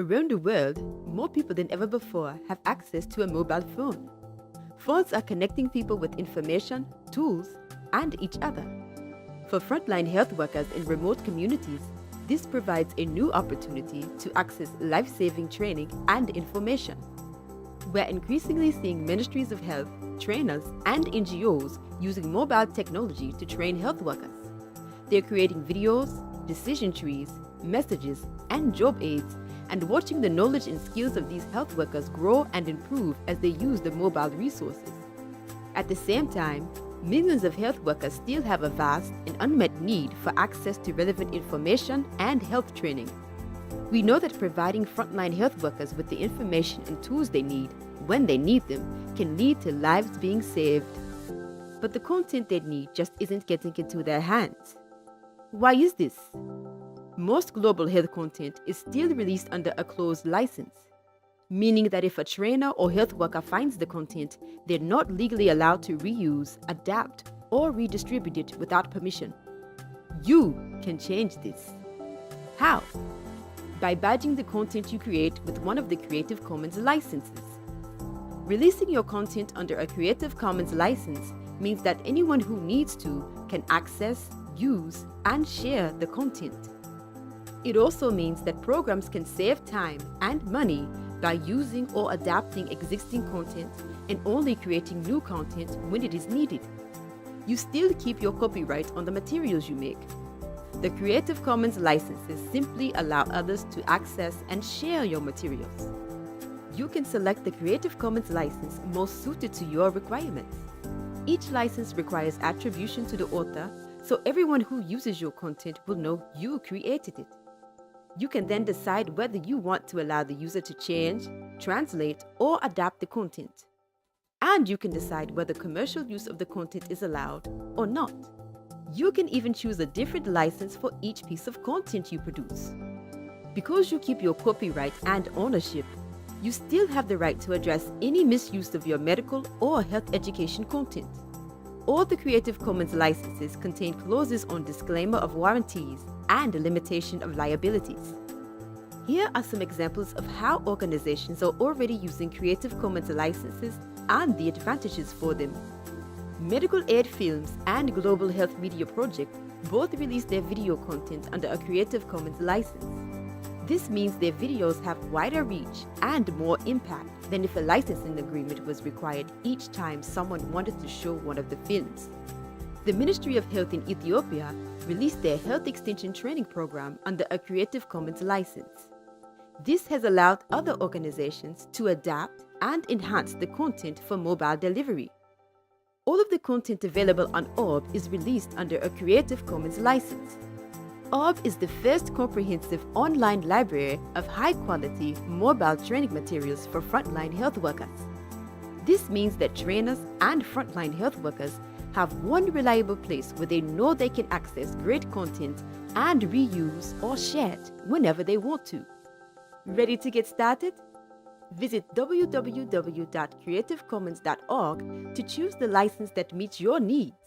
Around the world, more people than ever before have access to a mobile phone. Phones are connecting people with information, tools, and each other. For frontline health workers in remote communities, this provides a new opportunity to access life-saving training and information. We're increasingly seeing ministries of health, trainers, and NGOs using mobile technology to train health workers. They're creating videos, decision trees, messages, and job aids, and watching the knowledge and skills of these health workers grow and improve as they use the mobile resources. At the same time, millions of health workers still have a vast and unmet need for access to relevant information and health training. We know that providing frontline health workers with the information and tools they need when they need them can lead to lives being saved. But the content they need just isn't getting into their hands. Why is this? Most global health content is still released under a closed license, meaning that if a trainer or health worker finds the content, they're not legally allowed to reuse, adapt, or redistribute it without permission. You can change this. How? By badging the content you create with one of the Creative Commons licenses. Releasing your content under a Creative Commons license means that anyone who needs to can access, use, and share the content. It also means that programs can save time and money by using or adapting existing content and only creating new content when it is needed. You still keep your copyright on the materials you make. The Creative Commons licenses simply allow others to access and share your materials. You can select the Creative Commons license most suited to your requirements. Each license requires attribution to the author, so everyone who uses your content will know you created it. You can then decide whether you want to allow the user to change, translate, or adapt the content. And you can decide whether commercial use of the content is allowed or not. You can even choose a different license for each piece of content you produce. Because you keep your copyright and ownership, you still have the right to address any misuse of your medical or health education content. All the Creative Commons licenses contain clauses on disclaimer of warranties and a limitation of liabilities. Here are some examples of how organizations are already using Creative Commons licenses and the advantages for them. Medical Aid Films and Global Health Media Project both release their video content under a Creative Commons license. This means their videos have wider reach and more impact than if a licensing agreement was required each time someone wanted to show one of the films. The Ministry of Health in Ethiopia released their Health Extension Training Program under a Creative Commons license. This has allowed other organizations to adapt and enhance the content for mobile delivery. All of the content available on Orb is released under a Creative Commons license. Orb is the first comprehensive online library of high-quality mobile training materials for frontline health workers. This means that trainers and frontline health workers have one reliable place where they know they can access great content and reuse or share it whenever they want to. Ready to get started? Visit www.creativecommons.org to choose the license that meets your needs.